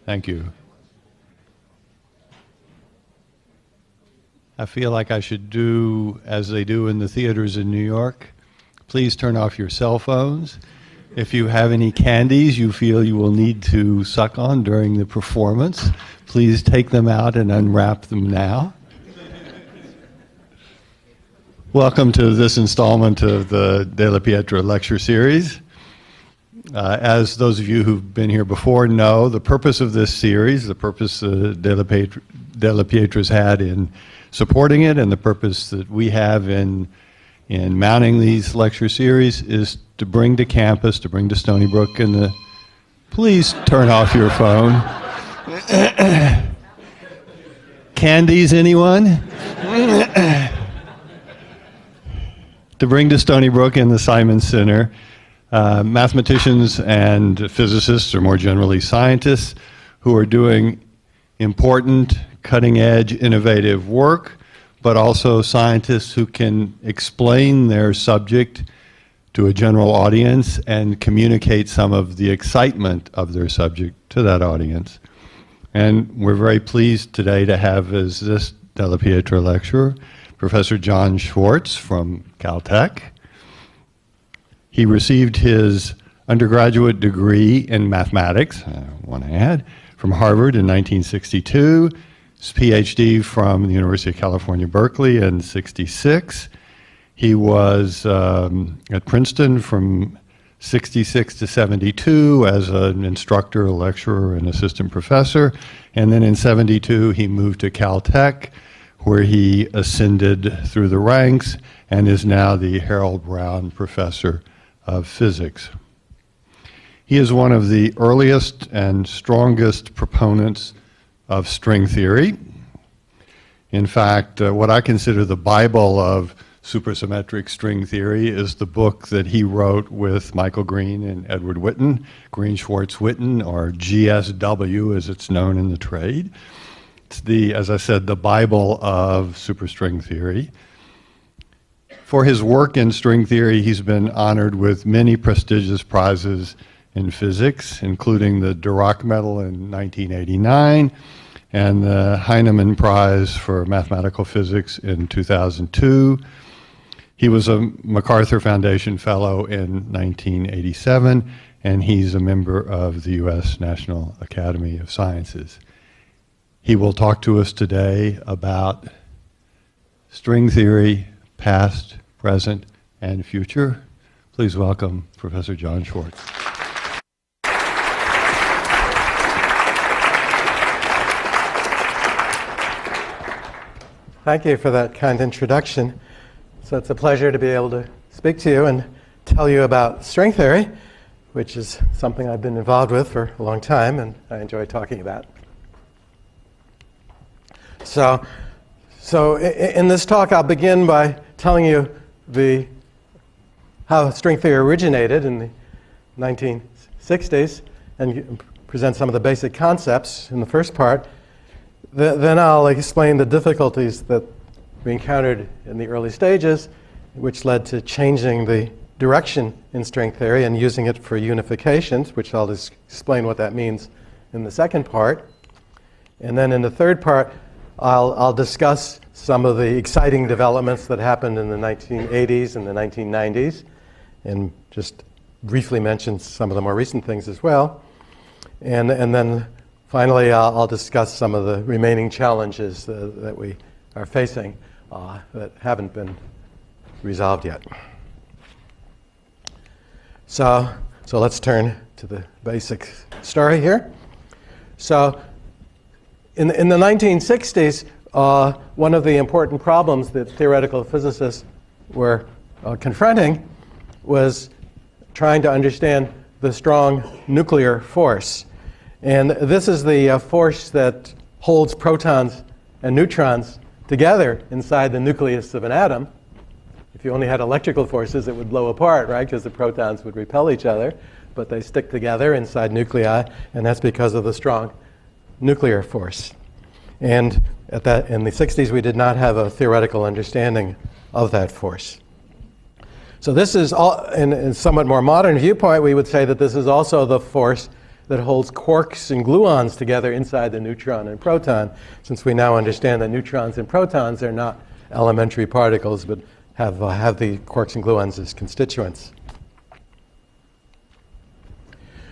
Thank you. I feel like I should do as they do in the theaters in New York. Please turn off your cell phones. If you have any candies you feel you will need to suck on during the performance, please take them out and unwrap them now. Welcome to this installment of the Della Pietra lecture series. As those of you who've been here before know, the purpose of this series, the purpose Della Pietra's had in supporting it, and the purpose that we have in mounting these lecture series is to bring to campus, to bring to Stony Brook, and the... Please turn off your phone. Candies, anyone? To bring to Stony Brook and the Simon Center mathematicians and physicists, or more generally scientists, who are doing important, cutting-edge, innovative work, but also scientists who can explain their subject to a general audience and communicate some of the excitement of their subject to that audience. And we're very pleased today to have as this Della Pietra lecturer, Professor John Schwarz from Caltech. He received his undergraduate degree in mathematics, one I had, from Harvard in 1962, his PhD from the University of California, Berkeley in '66. He was at Princeton from '66 to '72 as an instructor, a lecturer, and assistant professor. And then in '72 he moved to Caltech, where he ascended through the ranks and is now the Harold Brown Professor of Physics. He is one of the earliest and strongest proponents of string theory. In fact, what I consider the Bible of supersymmetric string theory is the book that he wrote with Michael Green and Edward Witten, Green, Schwarz, Witten, or GSW as it's known in the trade. It's the, as I said, the Bible of superstring theory. For his work in string theory, he's been honored with many prestigious prizes in physics, including the Dirac Medal in 1989 and the Heinemann Prize for Mathematical Physics in 2002. He was a MacArthur Foundation Fellow in 1987, and he's a member of the U.S. National Academy of Sciences. He will talk to us today about string theory, past, present, and future. Please welcome Professor John Schwarz. Thank you for that kind introduction. So it's a pleasure to be able to speak to you and tell you about string theory, which is something I've been involved with for a long time and I enjoy talking about. So in this talk, I'll begin by telling you how string theory originated in the 1960s and present some of the basic concepts in the first part. Then I'll explain the difficulties that we encountered in the early stages, which led to changing the direction in string theory and using it for unifications, which I'll explain what that means in the second part. And then in the third part, I'll discuss some of the exciting developments that happened in the 1980s and the 1990s, and just briefly mention some of the more recent things as well. And then finally, I'll discuss some of the remaining challenges that we are facing that haven't been resolved yet. So let's turn to the basic story here. So in the 1960s, one of the important problems that theoretical physicists were confronting was trying to understand the strong nuclear force. And this is the force that holds protons and neutrons together inside the nucleus of an atom. If you only had electrical forces, it would blow apart, right? Because the protons would repel each other. But they stick together inside nuclei, and that's because of the strong nuclear force. And in the 60s, we did not have a theoretical understanding of that force. So this is, in a somewhat more modern viewpoint, we would say that this is also the force that holds quarks and gluons together inside the neutron and proton, since we now understand that neutrons and protons are not elementary particles, but have the quarks and gluons as constituents.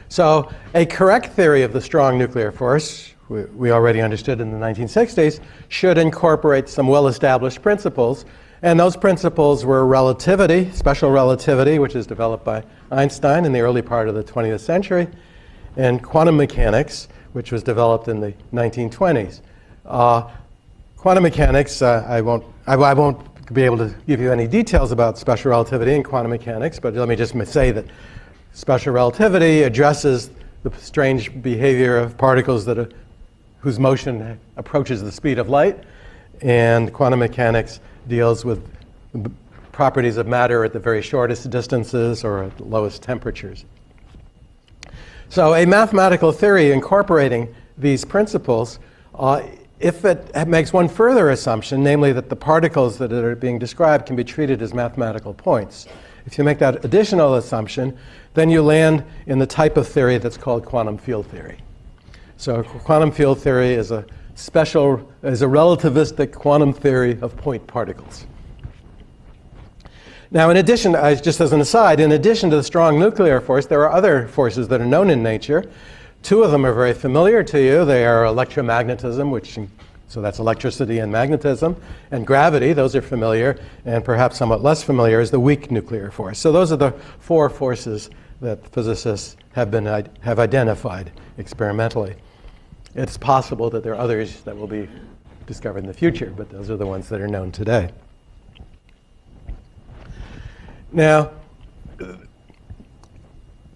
So a correct theory of the strong nuclear force, we already understood in the 1960s, should incorporate some well-established principles. And those principles were relativity, special relativity, which is developed by Einstein in the early part of the 20th century, and quantum mechanics, which was developed in the 1920s. Quantum mechanics, I won't be able to give you any details about special relativity and quantum mechanics, but let me just say that special relativity addresses the strange behavior of particles whose motion approaches the speed of light, and quantum mechanics deals with the properties of matter at the very shortest distances or at the lowest temperatures. So a mathematical theory incorporating these principles, if it makes one further assumption, namely that the particles that are being described can be treated as mathematical points. If you make that additional assumption, then you land in the type of theory that's called quantum field theory. So quantum field theory is a relativistic quantum theory of point particles. Now, in addition, just as an aside, in addition to the strong nuclear force, there are other forces that are known in nature. Two of them are very familiar to you. They are electromagnetism, so that's electricity and magnetism, and gravity. Those are familiar, and perhaps somewhat less familiar is the weak nuclear force. So those are the four forces that physicists have identified experimentally. It's possible that there are others that will be discovered in the future, but those are the ones that are known today. Now,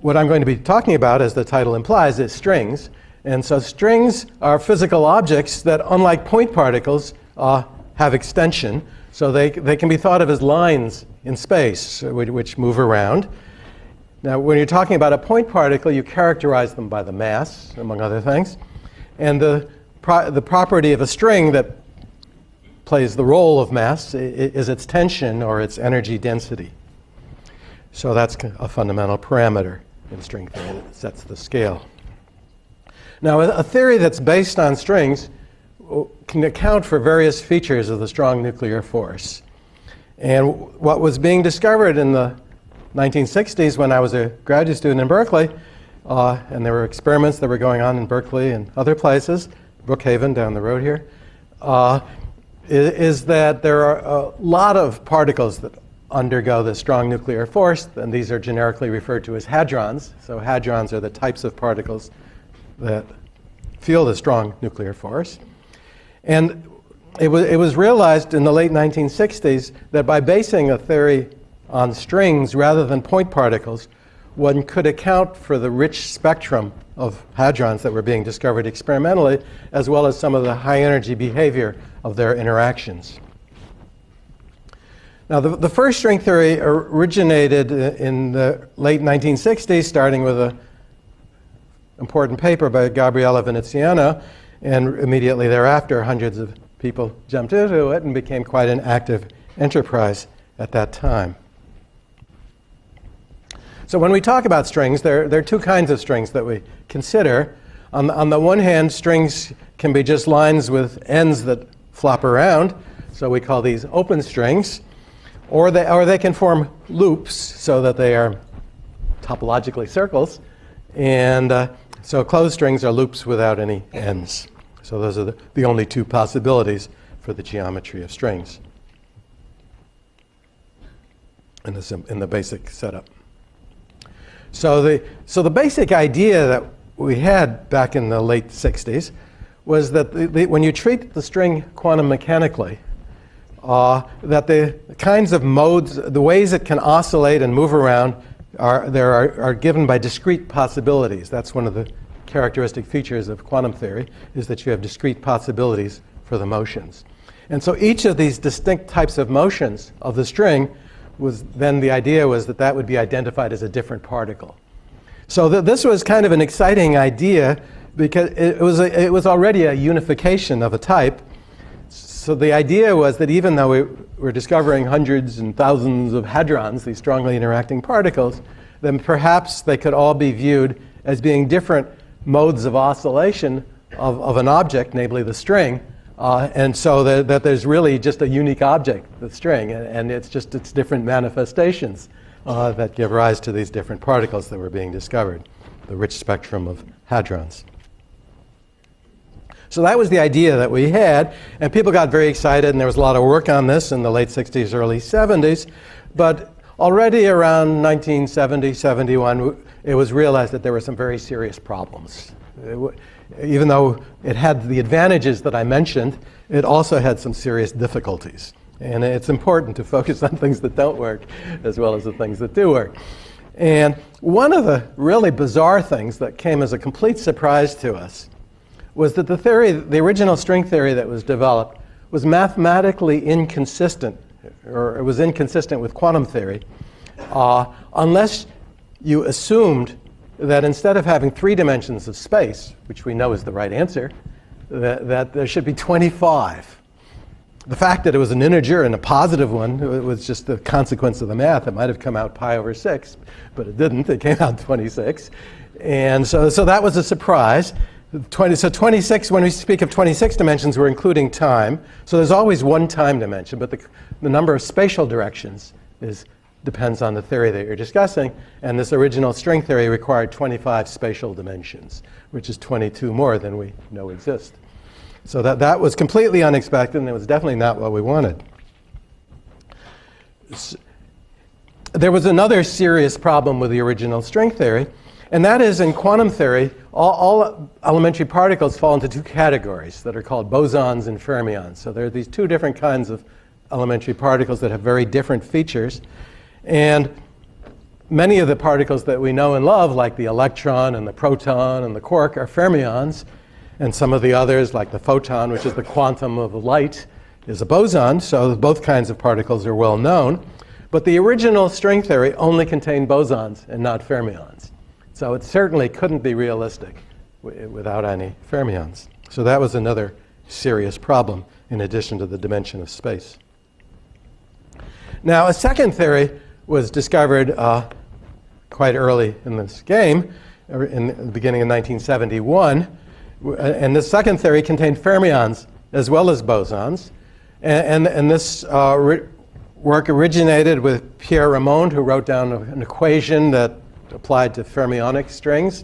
what I'm going to be talking about, as the title implies, is strings. And so strings are physical objects that, unlike point particles, have extension. So they can be thought of as lines in space, which move around. Now, when you're talking about a point particle, you characterize them by the mass, among other things. And the property of a string that plays the role of mass is its tension or its energy density. So that's a fundamental parameter in string theory that sets the scale. Now, a theory that's based on strings can account for various features of the strong nuclear force. And what was being discovered in the 1960s when I was a graduate student in Berkeley, and there were experiments that were going on in Berkeley and other places, Brookhaven down the road here, is that there are a lot of particles that undergo the strong nuclear force, and these are generically referred to as hadrons. So hadrons are the types of particles that feel the strong nuclear force. And it was realized in the late 1960s that by basing a theory on strings rather than point particles, one could account for the rich spectrum of hadrons that were being discovered experimentally, as well as some of the high energy behavior of their interactions. Now, the first string theory originated in the late 1960s, starting with an important paper by Gabriele Veneziano, and immediately thereafter, hundreds of people jumped into it and became quite an active enterprise at that time. So when we talk about strings, there are two kinds of strings that we consider. On the one hand, strings can be just lines with ends that flop around, so we call these open strings. Or they can form loops so that they are topologically circles. And so closed strings are loops without any ends. So those are the only two possibilities for the geometry of strings in the basic setup. So the basic idea that we had back in the late 60s was that when you treat the string quantum mechanically, that the kinds of modes, the ways it can oscillate and move around are given by discrete possibilities. That's one of the characteristic features of quantum theory, is that you have discrete possibilities for the motions. And so each of these distinct types of motions of the string the idea was that would be identified as a different particle. So this was kind of an exciting idea because it was already a unification of a type. So the idea was that even though we were discovering hundreds and thousands of hadrons, these strongly interacting particles, then perhaps they could all be viewed as being different modes of oscillation of an object, namely the string, and so that there's really just a unique object, the string, and it's just its different manifestations that give rise to these different particles that were being discovered, the rich spectrum of hadrons. So that was the idea that we had, and people got very excited, and there was a lot of work on this in the late 60s, early 70s, but already around 1970, 71, it was realized that there were some very serious problems. Even though it had the advantages that I mentioned, it also had some serious difficulties. And it's important to focus on things that don't work as well as the things that do work. And one of the really bizarre things that came as a complete surprise to us was that the original string theory that was developed was mathematically inconsistent, or it was inconsistent with quantum theory, unless you assumed that instead of having 3 dimensions of space, which we know is the right answer, that there should be 25. The fact that it was an integer and a positive one, it was just the consequence of the math. It might have come out pi over 6, but it didn't. It came out 26. And so that was a surprise. So 26, when we speak of 26 dimensions, we're including time. So there's always one time dimension, but the number of spatial directions depends on the theory that you're discussing. And this original string theory required 25 spatial dimensions, which is 22 more than we know exist. So that was completely unexpected, and it was definitely not what we wanted. There was another serious problem with the original string theory, and that is in quantum theory, all elementary particles fall into 2 categories that are called bosons and fermions. So there are these 2 different kinds of elementary particles that have very different features. And many of the particles that we know and love, like the electron and the proton and the quark, are fermions. And some of the others, like the photon, which is the quantum of light, is a boson. So both kinds of particles are well known. But the original string theory only contained bosons and not fermions. So it certainly couldn't be realistic without any fermions. So that was another serious problem in addition to the dimension of space. Now, a second theory was discovered quite early in this game, in the beginning of 1971. And the second theory contained fermions as well as bosons. And this work originated with Pierre Ramond, who wrote down an equation that applied to fermionic strings,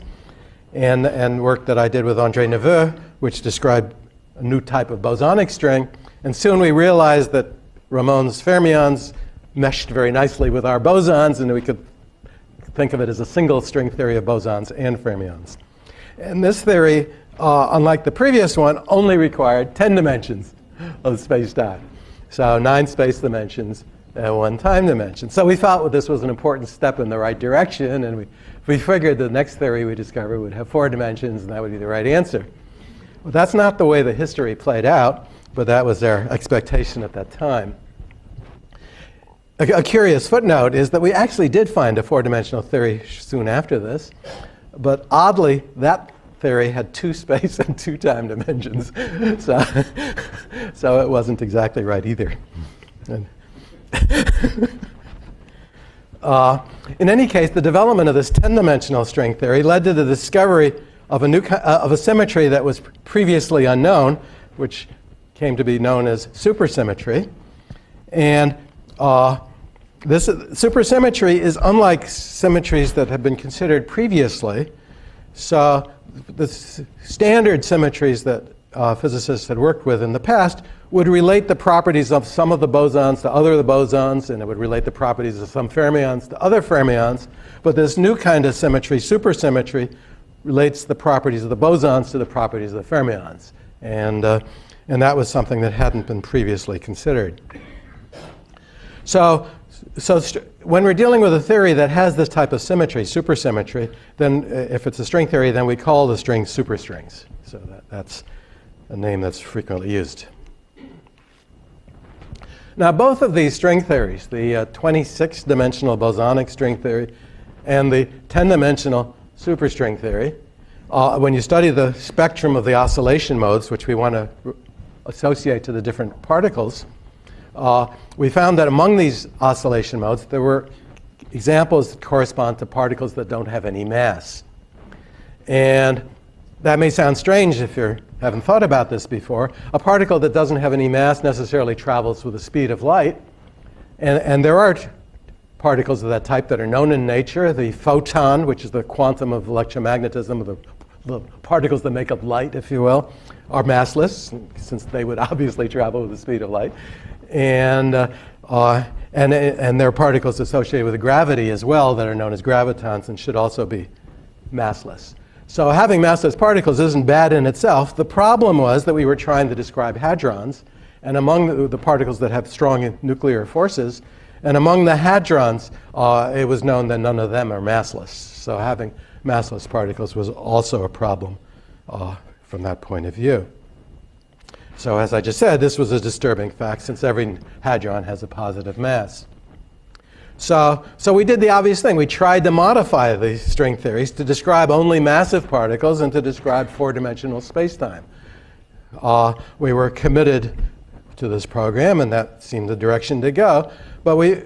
and work that I did with André Neveu, which described a new type of bosonic string. And soon we realized that Ramond's fermions meshed very nicely with our bosons, and we could think of it as a single string theory of bosons and fermions. And this theory, unlike the previous one, only required 10 dimensions of space-time. So 9 space dimensions and 1 time dimension. So we thought this was an important step in the right direction, and we figured the next theory we discovered would have 4 dimensions, and that would be the right answer. Well, that's not the way the history played out, but that was our expectation at that time. A curious footnote is that we actually did find a 4-dimensional theory soon after this, but oddly, that theory had 2 space and 2 time dimensions. So it wasn't exactly right either. In any case, the development of this 10-dimensional string theory led to the discovery of a symmetry that was previously unknown, which came to be known as supersymmetry. And this supersymmetry is unlike symmetries that have been considered previously. So the standard symmetries that physicists had worked with in the past would relate the properties of some of the bosons to other of the bosons, and it would relate the properties of some fermions to other fermions. But this new kind of symmetry, supersymmetry, relates the properties of the bosons to the properties of the fermions. And that was something that hadn't been previously considered. So when we're dealing with a theory that has this type of symmetry, supersymmetry, then if it's a string theory, then we call the strings superstrings. So that's a name that's frequently used. Now, both of these string theories, the 26-dimensional bosonic string theory and the 10-dimensional superstring theory, when you study the spectrum of the oscillation modes, which we want to associate to the different particles, we found that among these oscillation modes, there were examples that correspond to particles that don't have any mass. And that may sound strange if you haven't thought about this before. A particle that doesn't have any mass necessarily travels with the speed of light. And there are particles of that type that are known in nature. The photon, which is the quantum of electromagnetism, of the particles that make up light, if you will, are massless, since they would obviously travel with the speed of light. And there are particles associated with gravity as well that are known as gravitons and should also be massless. So having massless particles isn't bad in itself. The problem was that we were trying to describe hadrons, and among the particles that have strong nuclear forces, and among the hadrons, it was known that none of them are massless. So having massless particles was also a problem from that point of view. So as I just said, this was a disturbing fact since every hadron has a positive mass. So we did the obvious thing. We tried to modify the string theories to describe only massive particles and to describe four-dimensional spacetime. We were committed to this program, and that seemed the direction to go. But we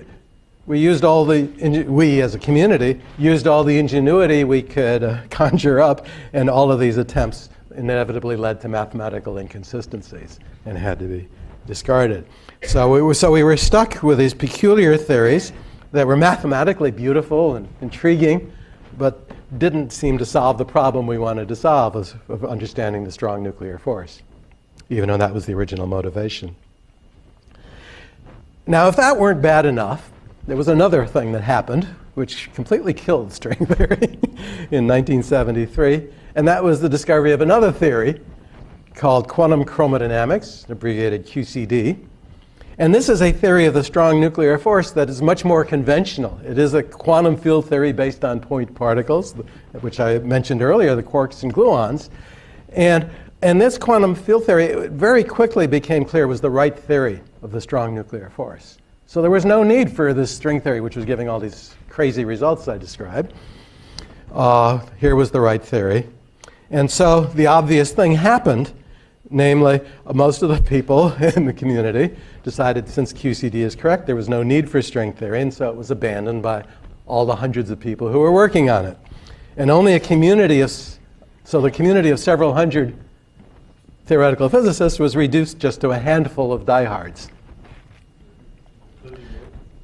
used all we as a community used all the ingenuity we could conjure up, and all of these attempts inevitably led to mathematical inconsistencies and had to be discarded. So we were stuck with these peculiar theories that were mathematically beautiful and intriguing, but didn't seem to solve the problem we wanted to solve of understanding the strong nuclear force, even though that was the original motivation. Now, if that weren't bad enough, there was another thing that happened which completely killed string theory in 1973, and that was the discovery of another theory called quantum chromodynamics, abbreviated QCD. And this is a theory of the strong nuclear force that is much more conventional. It is a quantum field theory based on point particles, which I mentioned earlier, the quarks and gluons. And this quantum field theory very quickly became clear was the right theory of the strong nuclear force. So there was no need for this string theory, which was giving all these crazy results I described. Here was the right theory. And so the obvious thing happened. Namely, most of the people in the community decided since QCD is correct, there was no need for string theory, and so it was abandoned by all the hundreds of people who were working on it. And only the community of several hundred theoretical physicists was reduced just to a handful of diehards,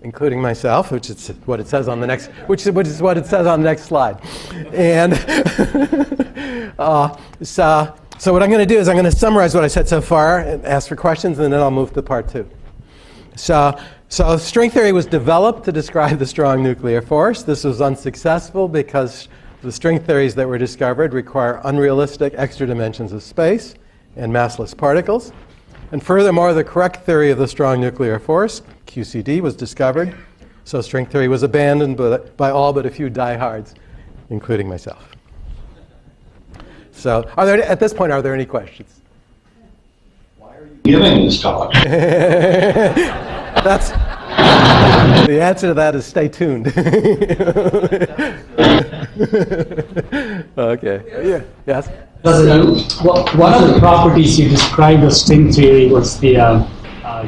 including myself, which is what it says on the next, which is what it says on the next slide. And So what I'm going to do is I'm going to summarize what I said so far and ask for questions, and then I'll move to part two. So string theory was developed to describe the strong nuclear force. This was unsuccessful because the string theories that were discovered require unrealistic extra dimensions of space and massless particles. And furthermore, the correct theory of the strong nuclear force, QCD, was discovered. So string theory was abandoned by all but a few diehards, including myself. So at this point, are there any questions? Why are you giving this talk? That's the answer to that is stay tuned. Okay. Yeah. Yes. One of the properties you described of string theory was the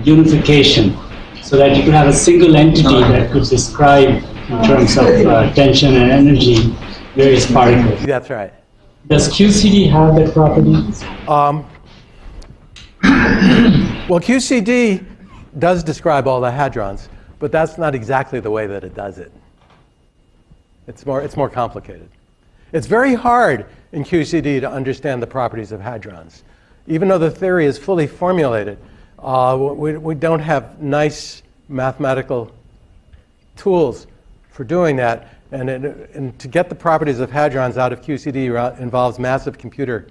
unification, so that you could have a single entity that could describe in terms of tension and energy various particles. That's right. Does QCD have that property? Well, QCD does describe all the hadrons, but that's not exactly the way that it does it. It's more complicated. It's very hard in QCD to understand the properties of hadrons. Even though the theory is fully formulated, we don't have nice mathematical tools for doing that. And to get the properties of hadrons out of QCD involves massive computer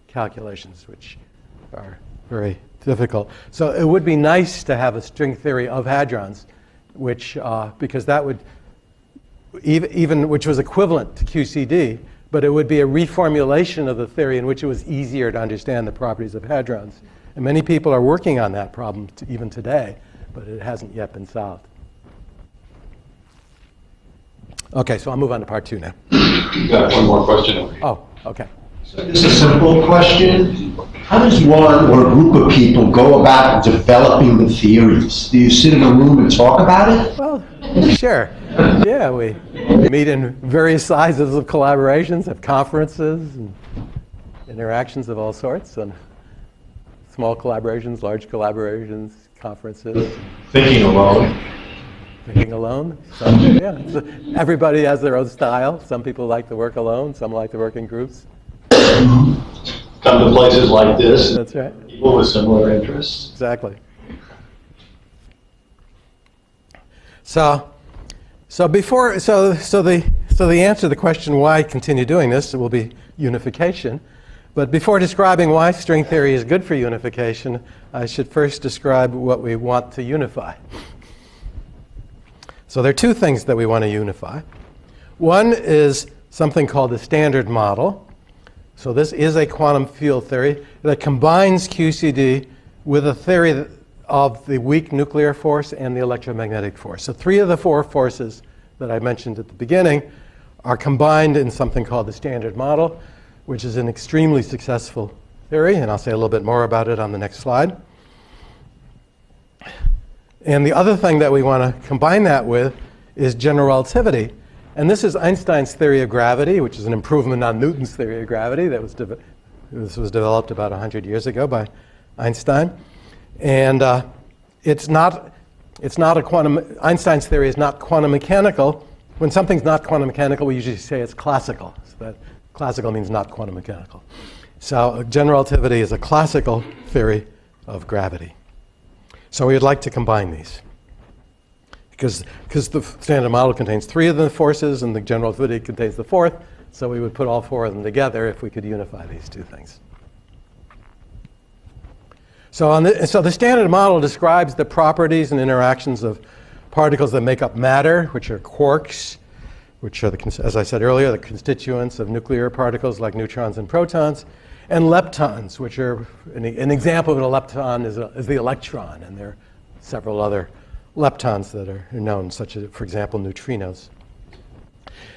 calculations, which are very difficult. So it would be nice to have a string theory of hadrons, which because that would which was equivalent to QCD, but it would be a reformulation of the theory in which it was easier to understand the properties of hadrons. And many people are working on that problem even today, but it hasn't yet been solved. Okay, so I'll move on to part two now. You've got one more question over here. Oh, okay. So this is a simple question. How does one or a group of people go about developing the theories? Do you sit in a room and talk about it? Well, sure. Yeah, we meet in various sizes of collaborations, have conferences, and interactions of all sorts, and small collaborations, large collaborations, conferences. Thinking alone. Thinking alone. So, everybody has their own style. Some people like to work alone. Some like to work in groups. Come to places like this. That's right. People with similar interests. Exactly. So the answer to the question why continue doing this will be unification. But before describing why string theory is good for unification, I should first describe what we want to unify. So there are two things that we want to unify. One is something called the standard model. So this is a quantum field theory that combines QCD with a theory of the weak nuclear force and the electromagnetic force. So three of the four forces that I mentioned at the beginning are combined in something called the standard model, which is an extremely successful theory, and I'll say a little bit more about it on the next slide. And the other thing that we want to combine that with is general relativity. And this is Einstein's theory of gravity, which is an improvement on Newton's theory of gravity. This was developed about 100 years ago by Einstein. And it's not a quantum, Einstein's theory is not quantum mechanical. When something's not quantum mechanical, we usually say it's classical. So that classical means not quantum mechanical. So general relativity is a classical theory of gravity. So we would like to combine these. Because the standard model contains three of the forces and the general relativity contains the fourth, so we would put all four of them together if we could unify these two things. So the standard model describes the properties and interactions of particles that make up matter, which are quarks, which are, as I said earlier, the constituents of nuclear particles like neutrons and protons, and leptons, which are, an example of a lepton is the electron, and there are several other leptons that are known, such as, for example, neutrinos.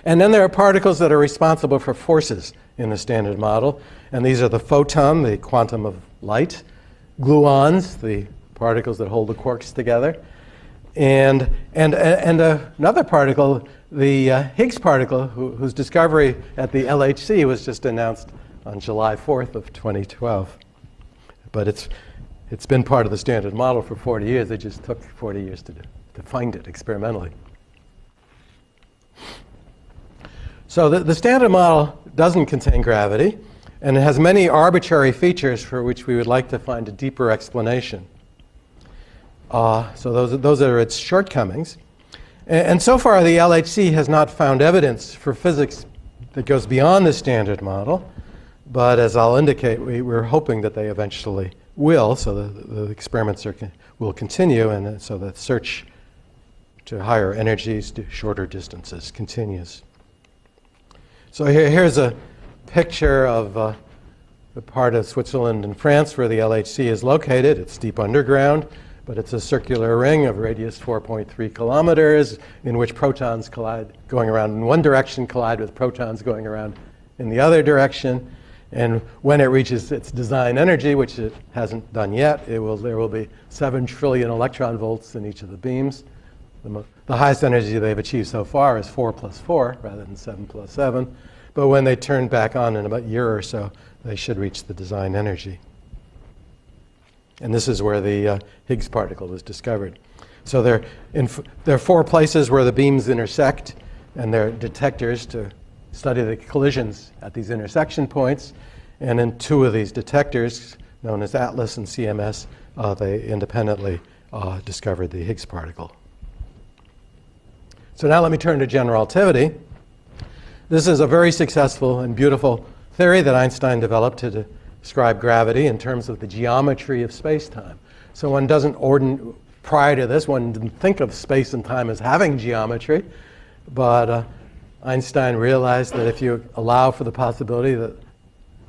And then there are particles that are responsible for forces in the standard model, and these are the photon, the quantum of light, gluons, the particles that hold the quarks together, and another particle, the Higgs particle, whose discovery at the LHC was just announced on July 4th of 2012. But it's been part of the standard model for 40 years. It just took 40 years to find it experimentally. So the standard model doesn't contain gravity, and it has many arbitrary features for which we would like to find a deeper explanation. So those are its shortcomings. And so far, the LHC has not found evidence for physics that goes beyond the standard model. But as I'll indicate, we're hoping that they eventually will, so the experiments will continue, and so the search to higher energies, to shorter distances continues. So here's a picture of the part of Switzerland and France where the LHC is located. It's deep underground, but it's a circular ring of radius 4.3 kilometers in which protons going around in one direction collide with protons going around in the other direction. And when it reaches its design energy, which it hasn't done yet, there will be 7 trillion electron volts in each of the beams. The highest energy they've achieved so far is 4 plus 4 rather than 7 plus 7. But when they turn back on in about a year or so, they should reach the design energy. And this is where the Higgs particle was discovered. So there are 4 places where the beams intersect, and there are detectors to study the collisions at these intersection points. And in 2 of these detectors, known as ATLAS and CMS, they independently discovered the Higgs particle. So now let me turn to general relativity. This is a very successful and beautiful theory that Einstein developed to describe gravity in terms of the geometry of space-time. So one doesn't prior to this, one didn't think of space and time as having geometry, but Einstein realized that if you allow for the possibility that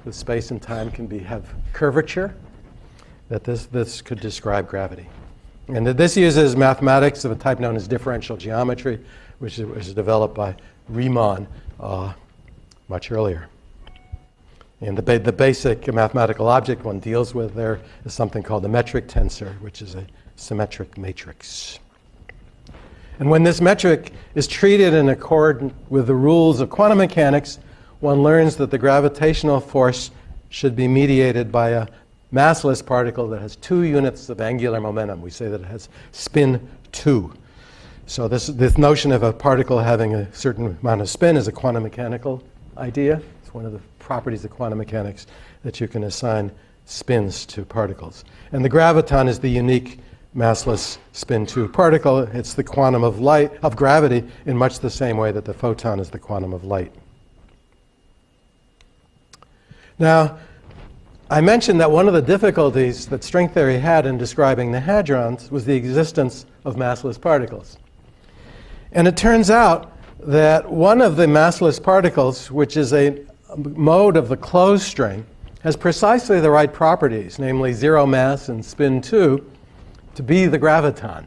the space and time can have curvature, that this could describe gravity. And that this uses mathematics of a type known as differential geometry, which was developed by Riemann much earlier. And the basic mathematical object one deals with there is something called the metric tensor, which is a symmetric matrix. And when this metric is treated in accord with the rules of quantum mechanics, one learns that the gravitational force should be mediated by a massless particle that has 2 units of angular momentum. We say that it has spin 2. So this notion of a particle having a certain amount of spin is a quantum mechanical idea. It's one of the properties of quantum mechanics that you can assign spins to particles. And the graviton is the unique massless spin 2 particle. It's the quantum of light, of gravity, in much the same way that the photon is the quantum of light. Now, I mentioned that one of the difficulties that string theory had in describing the hadrons was the existence of massless particles. And it turns out that one of the massless particles, which is a mode of the closed string, has precisely the right properties, namely 0 mass and spin 2, to be the graviton,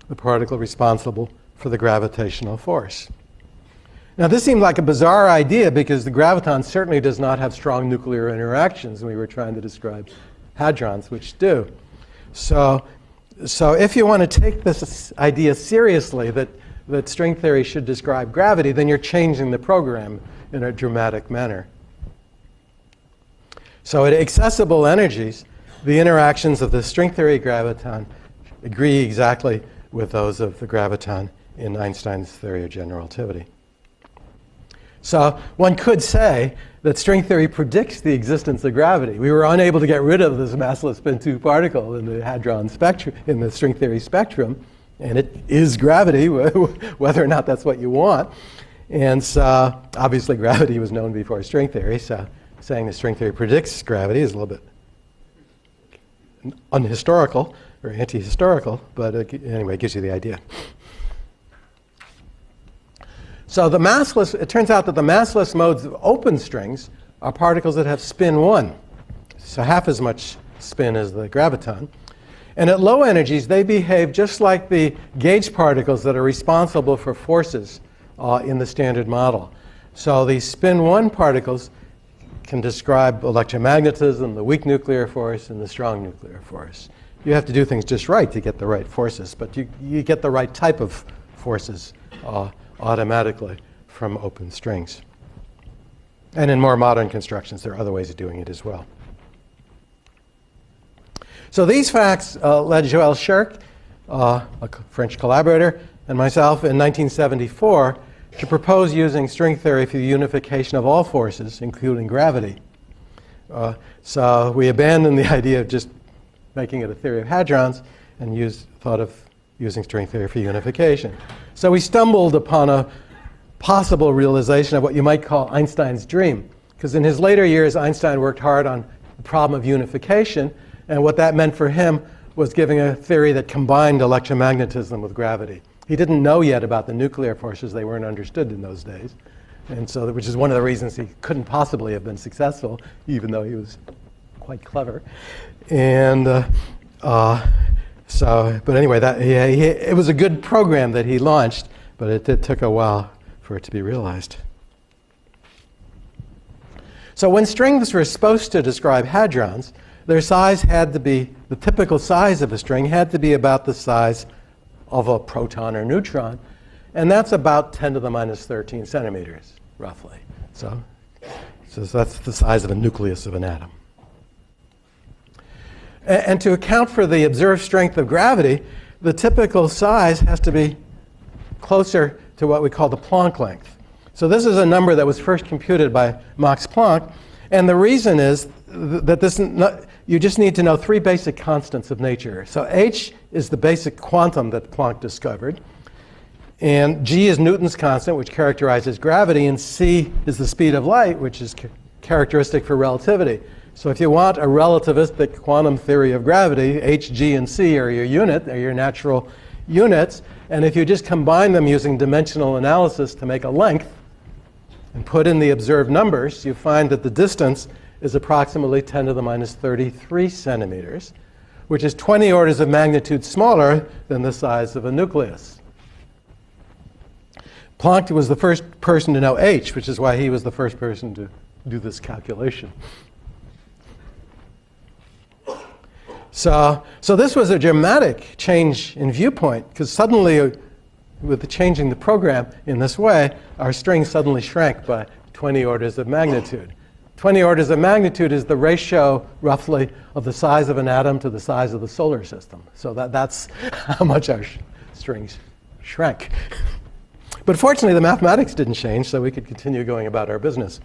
the particle responsible for the gravitational force. Now, this seemed like a bizarre idea because the graviton certainly does not have strong nuclear interactions, and we were trying to describe hadrons, which do. So if you want to take this idea seriously, that string theory should describe gravity, then you're changing the program in a dramatic manner. So at accessible energies, the interactions of the string theory graviton agree exactly with those of the graviton in Einstein's theory of general relativity. So one could say that string theory predicts the existence of gravity. We were unable to get rid of this massless spin 2 particle in the hadron spectrum, in the string theory spectrum, and it is gravity, whether or not that's what you want. And so obviously gravity was known before string theory, so saying that string theory predicts gravity is a little bit unhistorical or anti-historical, but anyway, it gives you the idea. So it turns out that the massless modes of open strings are particles that have spin 1, so half as much spin as the graviton. And at low energies, they behave just like the gauge particles that are responsible for forces in the standard model. So these spin 1 particles can describe electromagnetism, the weak nuclear force, and the strong nuclear force. You have to do things just right to get the right forces, but you get the right type of forces automatically from open strings. And in more modern constructions, there are other ways of doing it as well. So these facts led Joël Scherk, a French collaborator, and myself in 1974 to propose using string theory for the unification of all forces, including gravity. So we abandoned the idea of just making it a theory of hadrons and thought of using string theory for unification. So we stumbled upon a possible realization of what you might call Einstein's dream, because in his later years, Einstein worked hard on the problem of unification, and what that meant for him was giving a theory that combined electromagnetism with gravity. He didn't know yet about the nuclear forces. They weren't understood in those days, and so which is one of the reasons he couldn't possibly have been successful, even though he was quite clever. And but anyway, it was a good program that he launched, but it took a while for it to be realized. So when strings were supposed to describe hadrons, their size had to be, the typical size of a string had to be about the size of a proton or neutron, and that's about 10 to the minus 13 centimeters, roughly. So that's the size of a nucleus of an atom. And to account for the observed strength of gravity, the typical size has to be closer to what we call the Planck length. So this is a number that was first computed by Max Planck, and the reason is that you just need to know 3 basic constants of nature. So h is the basic quantum that Planck discovered, and g is Newton's constant, which characterizes gravity, and c is the speed of light, which is characteristic for relativity. So if you want a relativistic quantum theory of gravity, h, g, and c are your natural units, and if you just combine them using dimensional analysis to make a length and put in the observed numbers, you find that the distance is approximately 10 to the minus 33 centimeters, which is 20 orders of magnitude smaller than the size of a nucleus. Planck was the first person to know h, which is why he was the first person to do this calculation. So this was a dramatic change in viewpoint, because suddenly, with changing the program in this way, our string suddenly shrank by 20 orders of magnitude. 20 orders of magnitude is the ratio, roughly, of the size of an atom to the size of the solar system. So that's how much our strings shrank. But fortunately, the mathematics didn't change, so we could continue going about our business.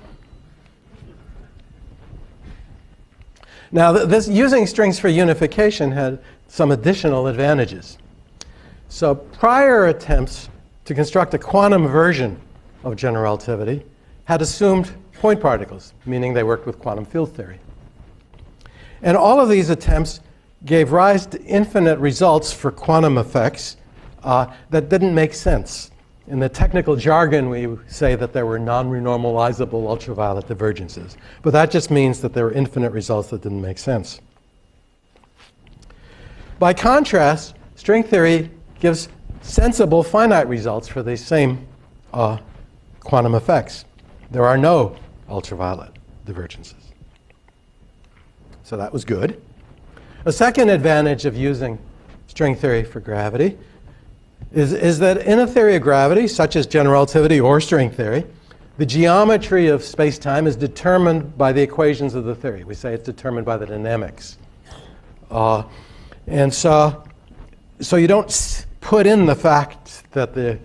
Now, using strings for unification had some additional advantages. So prior attempts to construct a quantum version of general relativity had assumed point particles, meaning they worked with quantum field theory. And all of these attempts gave rise to infinite results for quantum effects that didn't make sense. In the technical jargon, we say that there were non-renormalizable ultraviolet divergences. But that just means that there were infinite results that didn't make sense. By contrast, string theory gives sensible finite results for these same quantum effects. There are no ultraviolet divergences. So that was good. A second advantage of using string theory for gravity is that in a theory of gravity, such as general relativity or string theory, the geometry of space-time is determined by the equations of the theory. We say it's determined by the dynamics. And so you don't put in the fact that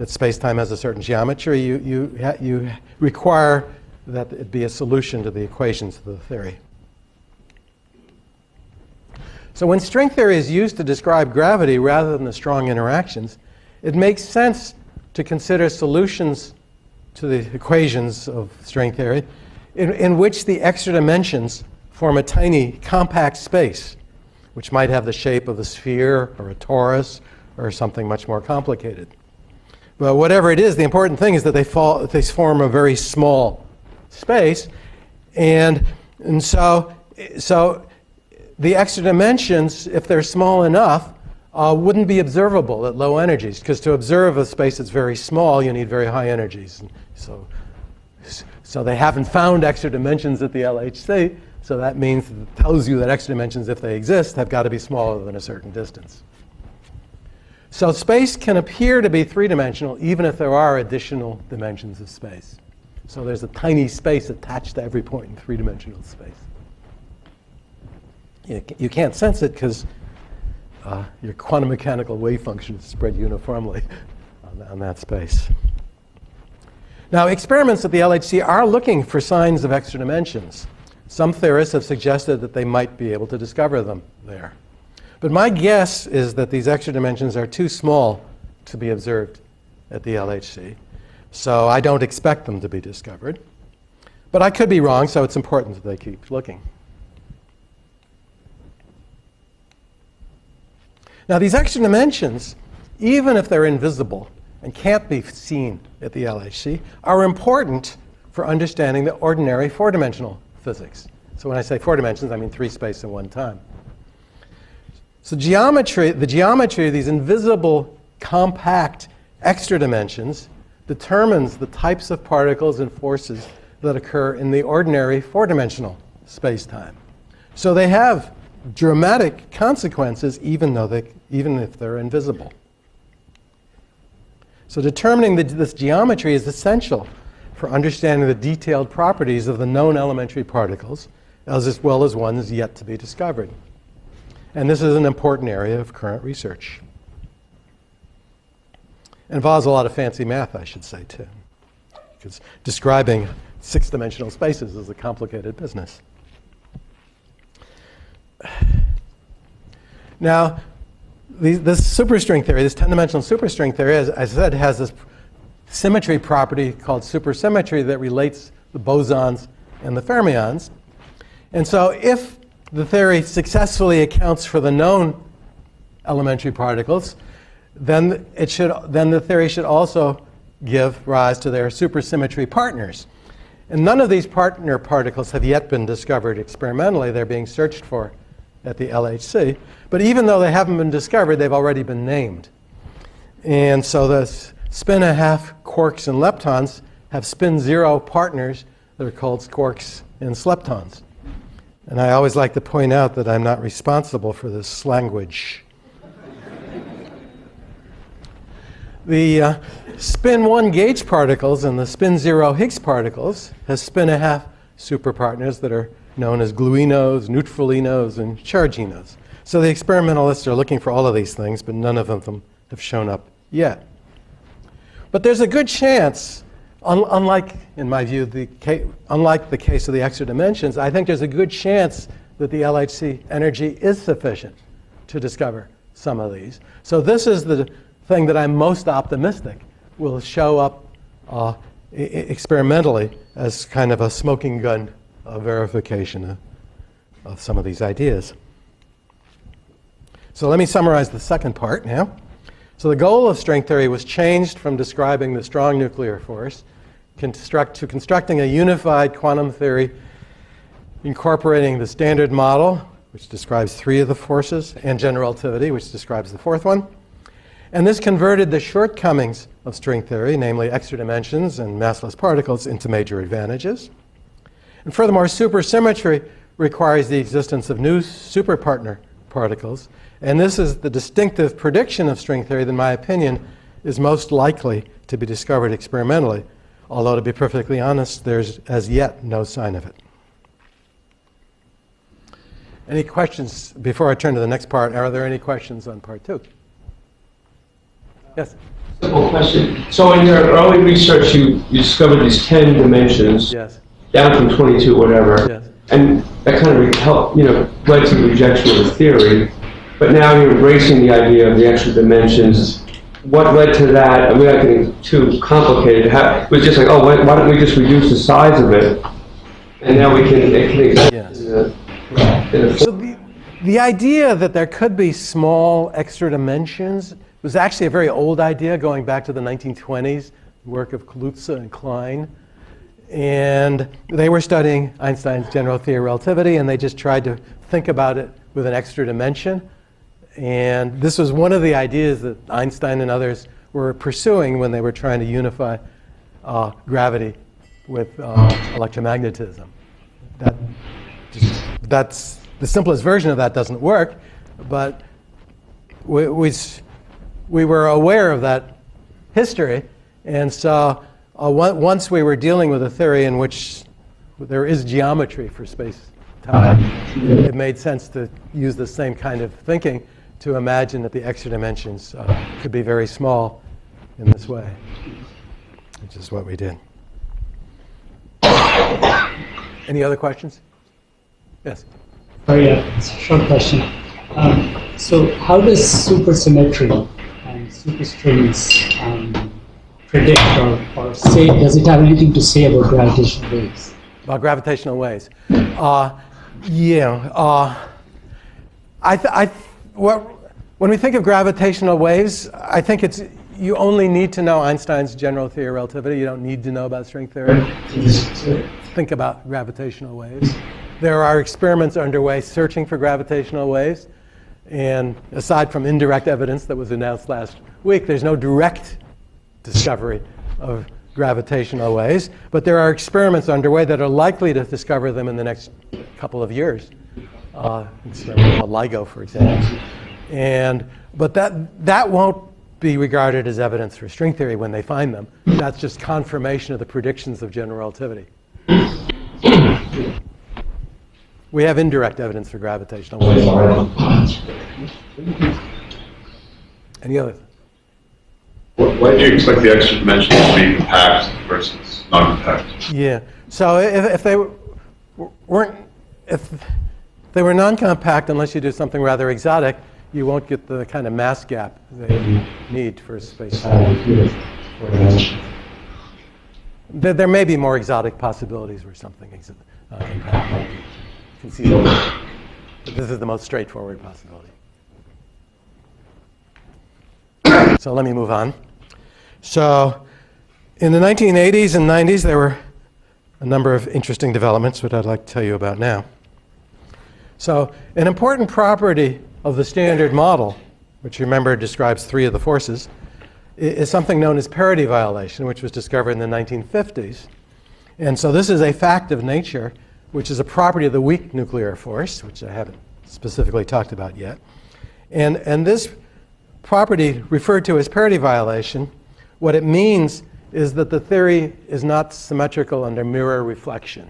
space-time has a certain geometry. You require that it be a solution to the equations of the theory. So when string theory is used to describe gravity rather than the strong interactions, it makes sense to consider solutions to the equations of string theory in which the extra dimensions form a tiny compact space, which might have the shape of a sphere or a torus or something much more complicated. But whatever it is, the important thing is that they form a very small space, and so the extra dimensions, if they're small enough, wouldn't be observable at low energies, because to observe a space that's very small, you need very high energies. And so they haven't found extra dimensions at the LHC, so that means it tells you that extra dimensions, if they exist, have got to be smaller than a certain distance. So space can appear to be three-dimensional even if there are additional dimensions of space. So there's a tiny space attached to every point in three-dimensional space. You can't sense it because your quantum mechanical wave function is spread uniformly on that space. Now, experiments at the LHC are looking for signs of extra dimensions. Some theorists have suggested that they might be able to discover them there. But my guess is that these extra dimensions are too small to be observed at the LHC. So I don't expect them to be discovered. But I could be wrong, so it's important that they keep looking. Now, these extra dimensions, even if they're invisible and can't be seen at the LHC, are important for understanding the ordinary four-dimensional physics. So when I say four dimensions, I mean three space and one time. So the geometry of these invisible, compact extra dimensions determines the types of particles and forces that occur in the ordinary four-dimensional space-time. So they have dramatic consequences even if they're invisible. So determining this geometry is essential for understanding the detailed properties of the known elementary particles, as well as ones yet to be discovered. And this is an important area of current research. It involves a lot of fancy math, I should say, too, because describing six-dimensional spaces is a complicated business. Now, this superstring theory, this 10-dimensional superstring theory, as I said, has this symmetry property called supersymmetry that relates the bosons and the fermions. And so if the theory successfully accounts for the known elementary particles, then the theory should also give rise to their supersymmetry partners. And none of these partner particles have yet been discovered experimentally. They're being searched for at the LHC. But even though they haven't been discovered, they've already been named. And so the spin-1/2 quarks and leptons have spin-0 partners that are called quarks and leptons. And I always like to point out that I'm not responsible for this language. The spin-1 gauge particles and the spin-0 Higgs particles have spin-1/2 superpartners that are known as gluinos, neutralinos, and charginos. So the experimentalists are looking for all of these things, but none of them have shown up yet. But there's a good chance, unlike, in my view, unlike the case of the extra dimensions, I think there's a good chance that the LHC energy is sufficient to discover some of these. So this is the thing that I'm most optimistic will show up experimentally as kind of a smoking gun verification of some of these ideas. So let me summarize the second part now. So the goal of string theory was changed from describing the strong nuclear force to constructing a unified quantum theory incorporating the standard model, which describes 3 of the forces, and general relativity, which describes the 4th one. And this converted the shortcomings of string theory, namely extra dimensions and massless particles, into major advantages. And furthermore, supersymmetry requires the existence of new superpartner particles. And this is the distinctive prediction of string theory that, in my opinion, is most likely to be discovered experimentally. Although, to be perfectly honest, there's as yet no sign of it. Any questions before I turn to the next part? Are there any questions on part 2? Yes? Simple question. So in your early research, you discovered these 10 dimensions, Yes. down from 22, whatever. Yes. And that kind of helped, led to the rejection of the theory. But now you're embracing the idea of the extra dimensions. What led to that? I'm not getting too complicated. It was just like, oh, why don't we just reduce the size of it? And now it can exist. Yes. In a So the idea that there could be small extra dimensions was actually a very old idea going back to the 1920s, work of Kaluza and Klein. And they were studying Einstein's general theory of relativity, and they just tried to think about it with an extra dimension. And this was one of the ideas that Einstein and others were pursuing when they were trying to unify gravity with electromagnetism. That's the simplest version of that doesn't work, but we were aware of that history, and so once we were dealing with a theory in which there is geometry for space-time, it made sense to use the same kind of thinking to imagine that the extra dimensions could be very small in this way, which is what we did. Any other questions? Yes. Sorry, it's a short question. So how does supersymmetry and superstrings predict or say, does it have anything to say about gravitational waves? About gravitational waves. When we think of gravitational waves, I think you only need to know Einstein's general theory of relativity. You don't need to know about string theory to think about gravitational waves. There are experiments underway searching for gravitational waves. And aside from indirect evidence that was announced last week, there's no direct discovery of gravitational waves. But there are experiments underway that are likely to discover them in the next couple of years. Experiment called LIGO, for example. But that won't be regarded as evidence for string theory when they find them. That's just confirmation of the predictions of general relativity. We have indirect evidence for gravitational waves. Any other? Why do you expect the extra dimensions to be compact versus non-compact? Yeah. So if they were non-compact, unless you do something rather exotic, you won't get the kind of mass gap they need for space-time. There may be more exotic possibilities where something compact might be conceivable. But this is the most straightforward possibility. So let me move on. So in the 1980s and 90s, there were a number of interesting developments, which I'd like to tell you about now. So an important property of the standard model, which you remember describes 3 of the forces, is something known as parity violation, which was discovered in the 1950s. And so this is a fact of nature, which is a property of the weak nuclear force, which I haven't specifically talked about yet. And this property, referred to as parity violation, what it means is that the theory is not symmetrical under mirror reflection.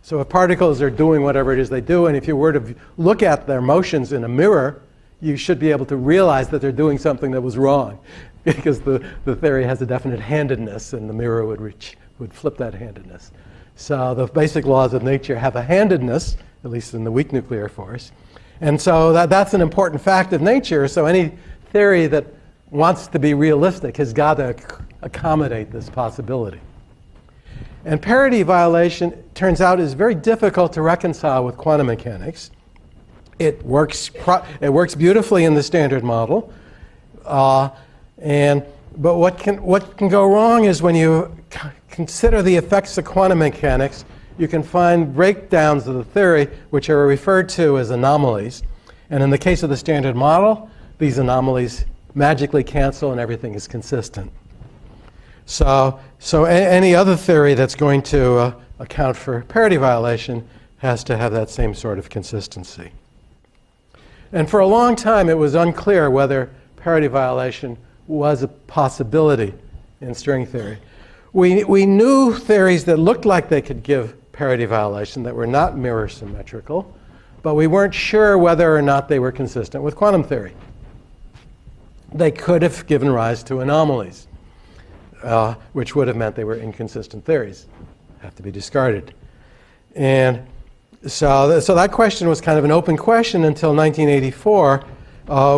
So if particles are doing whatever it is they do, and if you were to look at their motions in a mirror, you should be able to realize that they're doing something that was wrong, because the theory has a definite handedness, and the mirror would flip that handedness. So the basic laws of nature have a handedness, at least in the weak nuclear force. And so that's an important fact of nature. So any theory that wants to be realistic has got to accommodate this possibility. And parity violation, turns out, is very difficult to reconcile with quantum mechanics. It works beautifully in the standard model. But what can go wrong is when you consider the effects of quantum mechanics, you can find breakdowns of the theory which are referred to as anomalies. And in the case of the standard model, these anomalies magically cancel and everything is consistent. So any other theory that's going to account for parity violation has to have that same sort of consistency. And for a long time, it was unclear whether parity violation was a possibility in string theory. We knew theories that looked like they could give parity violation that were not mirror symmetrical, but we weren't sure whether or not they were consistent with quantum theory. They could have given rise to anomalies, which would have meant they were inconsistent theories, have to be discarded. And so that question was kind of an open question until 1984,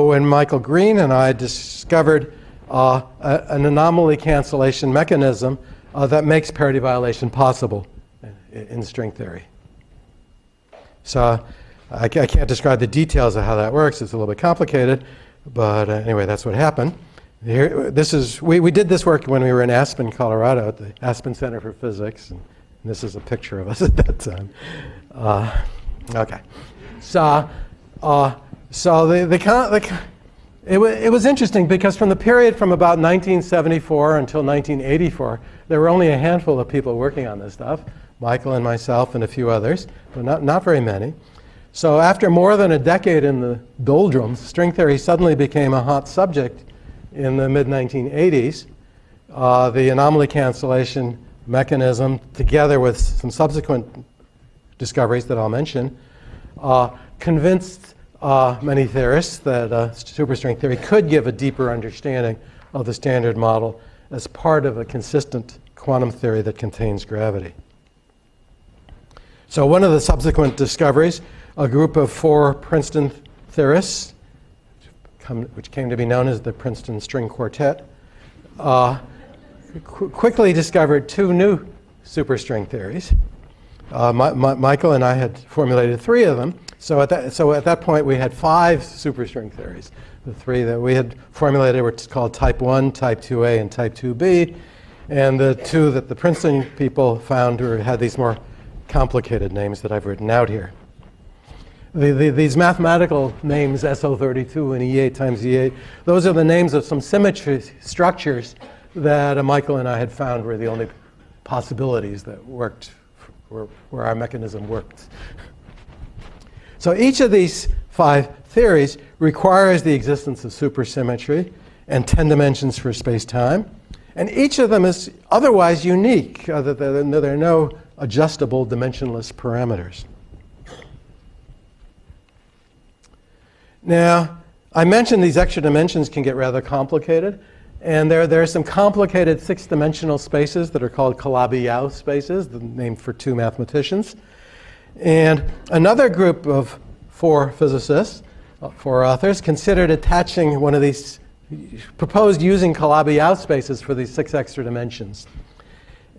when Michael Green and I discovered an anomaly cancellation mechanism that makes parity violation possible in string theory. So I can't describe the details of how that works. It's a little bit complicated. But anyway, that's what happened. We did this work when we were in Aspen, Colorado, at the Aspen Center for Physics. And this is a picture of us at that time. Okay. It was interesting because from the period from about 1974 until 1984, there were only a handful of people working on this stuff, Michael and myself and a few others, but not very many. So after more than a decade in the doldrums, string theory suddenly became a hot subject in the mid-1980s. The anomaly cancellation mechanism, together with some subsequent discoveries that I'll mention, convinced many theorists that superstring theory could give a deeper understanding of the standard model as part of a consistent quantum theory that contains gravity. So one of the subsequent discoveries, a group of 4 Princeton theorists, which came to be known as the Princeton String Quartet, quickly discovered 2 new superstring theories. Michael and I had formulated 3 of them. So at that point, we had 5 superstring theories. The 3 that we had formulated were called Type 1, Type 2A, and Type 2B. And the 2 that the Princeton people found had these more complicated names that I've written out here. These mathematical names, SO32 and E8 times E8, those are the names of some symmetry structures that Michael and I had found were the only possibilities that worked, where our mechanism worked. So each of these 5 theories requires the existence of supersymmetry and 10 dimensions for space-time. And each of them is otherwise unique. There are no adjustable dimensionless parameters. Now, I mentioned these extra dimensions can get rather complicated. And there are some complicated 6-dimensional spaces that are called Calabi-Yau spaces, named for 2 mathematicians. And another group of 4 physicists, 4 authors, considered attaching one of these, proposed using Calabi-Yau spaces for these 6 extra dimensions.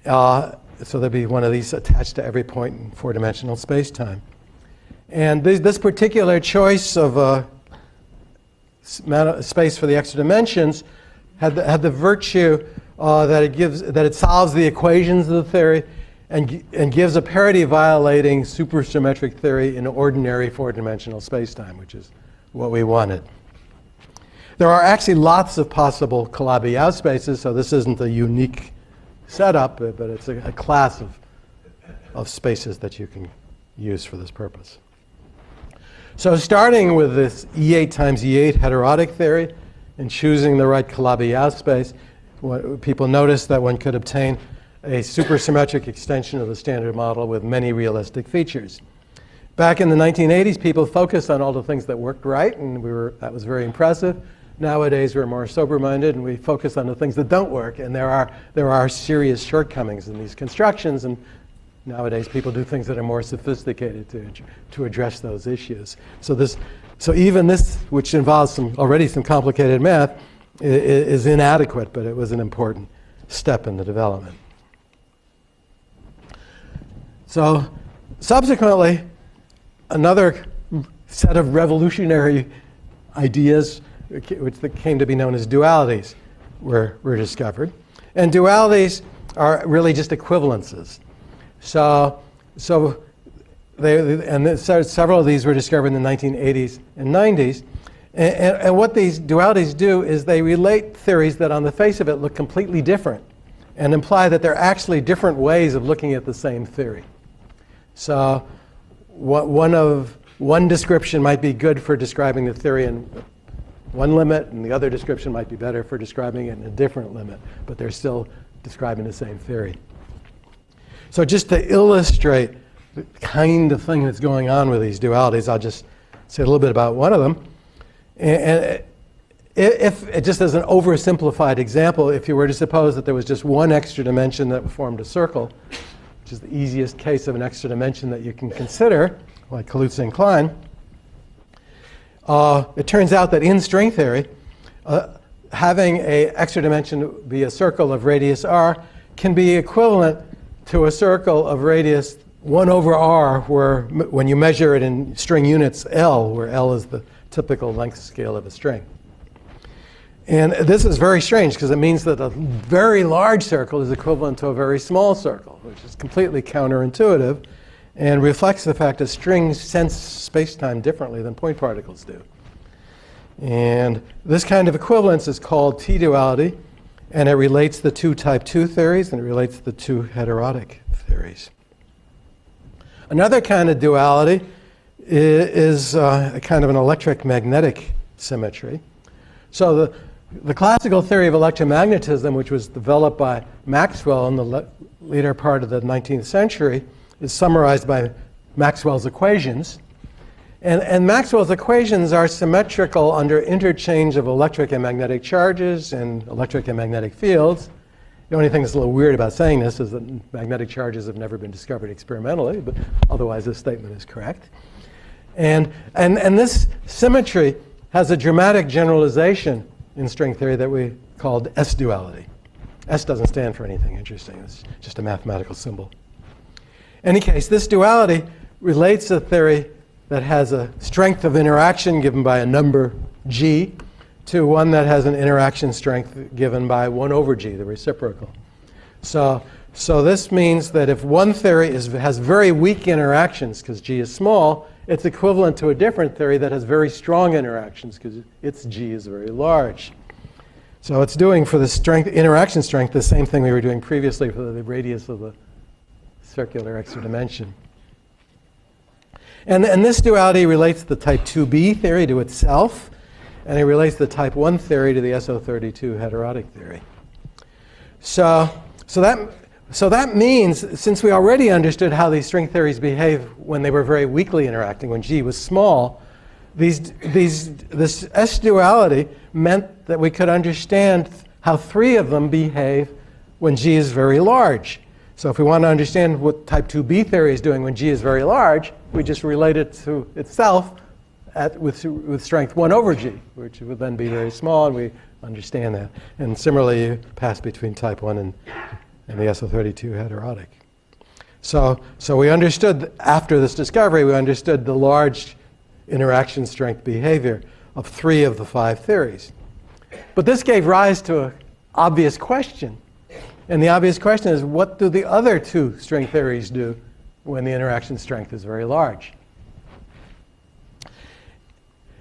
So there'd be one of these attached to every point in 4-dimensional space-time. And this particular choice of space for the extra dimensions had the virtue that it solves the equations of the theory and gives a parity-violating supersymmetric theory in ordinary 4-dimensional space-time, which is what we wanted. There are actually lots of possible Calabi-Yau spaces, so this isn't a unique setup, but it's a class of spaces that you can use for this purpose. So starting with this E8 times E8 heterotic theory and choosing the right Calabi-Yau space, people noticed that one could obtain a supersymmetric extension of the standard model with many realistic features. Back in the 1980s, people focused on all the things that worked right, and that was very impressive. Nowadays, we're more sober-minded, and we focus on the things that don't work, and there are serious shortcomings in these constructions, and nowadays people do things that are more sophisticated to address those issues. So even this, which involves already some complicated math, is inadequate, but it was an important step in the development. So subsequently, another set of revolutionary ideas, which came to be known as dualities, were discovered. And dualities are really just equivalences. Several of these were discovered in the 1980s and 90s. And what these dualities do is they relate theories that on the face of it look completely different and imply that they're actually different ways of looking at the same theory. So one description might be good for describing the theory in one limit, and the other description might be better for describing it in a different limit, but they're still describing the same theory. So just to illustrate the kind of thing that's going on with these dualities, I'll just say a little bit about one of them. And if just as an oversimplified example, if you were to suppose that there was just one extra dimension that formed a circle, which is the easiest case of an extra dimension that you can consider, like Kaluza and Klein, it turns out that in string theory, having an extra dimension be a circle of radius r can be equivalent to a circle of radius 1 over r, where when you measure it in string units L, where L is the typical length scale of a string. And this is very strange because it means that a very large circle is equivalent to a very small circle, which is completely counterintuitive and reflects the fact that strings sense space-time differently than point particles do. And this kind of equivalence is called T-duality, and it relates the two type 2 theories and it relates the two heterotic theories. Another kind of duality is a kind of an electric-magnetic symmetry. So the classical theory of electromagnetism, which was developed by Maxwell in the later part of the 19th century, is summarized by Maxwell's equations. And Maxwell's equations are symmetrical under interchange of electric and magnetic charges and electric and magnetic fields. The only thing that's a little weird about saying this is that magnetic charges have never been discovered experimentally, but otherwise this statement is correct. And this symmetry has a dramatic generalization in string theory that we called S-duality. S doesn't stand for anything interesting. It's just a mathematical symbol. In any case, this duality relates a theory that has a strength of interaction given by a number g to one that has an interaction strength given by 1 over g, the reciprocal. So this means that if one theory has very weak interactions because g is small, it's equivalent to a different theory that has very strong interactions because its g is very large. So it's doing for the interaction strength the same thing we were doing previously for the radius of the circular extra dimension. And this duality relates the type 2b theory to itself, and it relates the type 1 theory to the SO32 heterotic theory. So that means, since we already understood how these string theories behave when they were very weakly interacting, when g was small, this S-duality meant that we could understand how 3 of them behave when g is very large. So if we want to understand what type 2b theory is doing when g is very large, we just relate it to itself with strength 1 over g, which would then be very small, and we understand that. And similarly, you pass between type 1 and the SO32 heterotic. So we understood, after this discovery, we understood the large interaction strength behavior of 3 of the 5 theories. But this gave rise to an obvious question. And the obvious question is, what do the other 2 string theories do when the interaction strength is very large?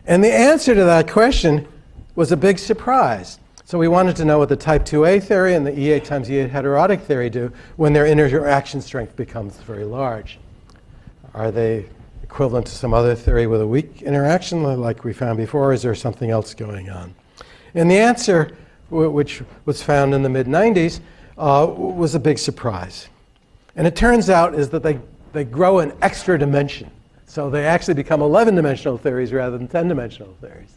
And the answer to that question was a big surprise. So we wanted to know what the type 2a theory and the E8 times E8 heterotic theory do when their interaction strength becomes very large. Are they equivalent to some other theory with a weak interaction like we found before, or is there something else going on? And the answer, which was found in the mid-90s, was a big surprise. And it turns out is that they grow an extra dimension. So they actually become 11-dimensional theories rather than 10-dimensional theories.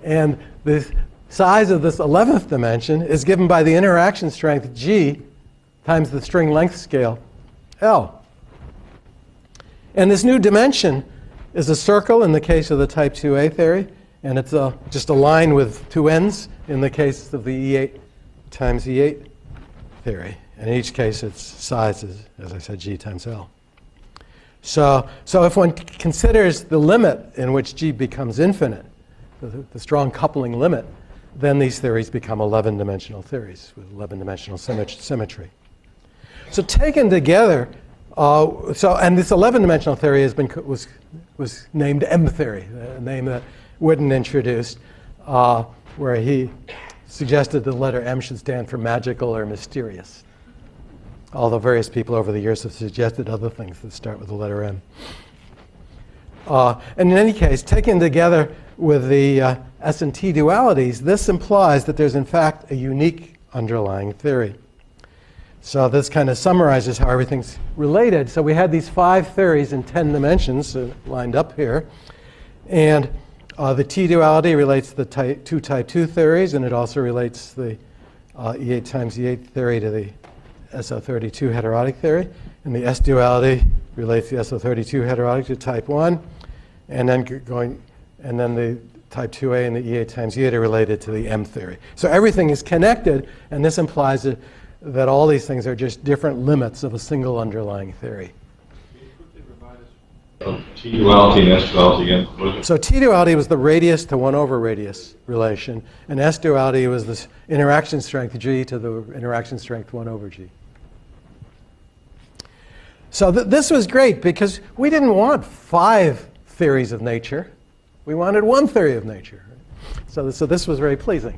And the size of this 11th dimension is given by the interaction strength G times the string length scale L. And this new dimension is a circle in the case of the type 2A theory, and it's just a line with two ends in the case of the E8 times E8 theory. And in each case, its size is, as I said, G times L. So if one considers the limit in which G becomes infinite, the strong coupling limit, then these theories become 11-dimensional theories with 11-dimensional symmetry. So taken together, and this 11-dimensional theory was named M theory, a name that Witten introduced, where he suggested the letter M should stand for magical or mysterious. Although various people over the years have suggested other things that start with the letter M. And in any case, taken together with the S and T dualities, this implies that there's in fact a unique underlying theory. So this kind of summarizes how everything's related. So we had these 5 theories in 10 dimensions lined up here. And the T duality relates the type 2 theories, and it also relates the E8 times E8 theory to the SO32 heterotic theory. And the S duality relates the SO32 heterotic to type 1. And then the type 2A and the E8 times E8 are related to the M theory. So everything is connected, and this implies that all these things are just different limits of a single underlying theory. T duality and S duality again. What is it? So T duality was the radius to 1 over radius relation, and S duality was this interaction strength G to the interaction strength 1 over G. So this was great because we didn't want 5 theories of nature. We wanted 1 theory of nature. So this was very pleasing.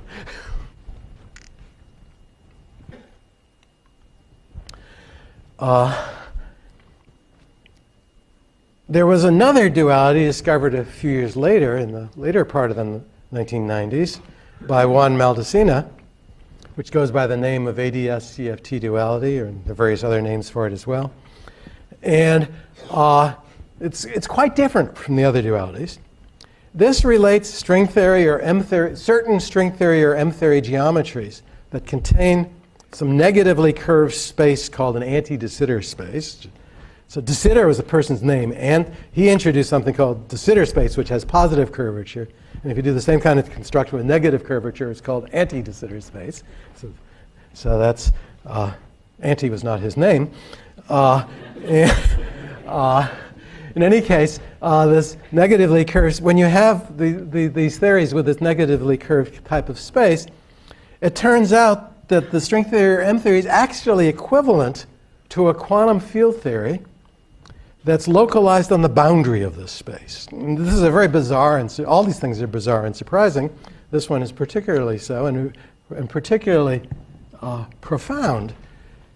There was another duality discovered a few years later, in the later part of the 1990s, by Juan Maldacena, which goes by the name of ADS CFT duality, or there are various other names for it as well. And it's quite different from the other dualities. This relates string theory or M theory, certain string theory or M theory geometries that contain some negatively curved space called an anti-de Sitter space. So de Sitter was a person's name, and he introduced something called de Sitter space, which has positive curvature. And if you do the same kind of construction with negative curvature, it's called anti-de Sitter space. So that's, anti was not his name. In any case, this negatively curved, when you have these theories with this negatively curved type of space, it turns out that the string theory or M theory is actually equivalent to a quantum field theory that's localized on the boundary of this space. And this is a very bizarre, and all these things are bizarre and surprising. This one is particularly so, and particularly profound.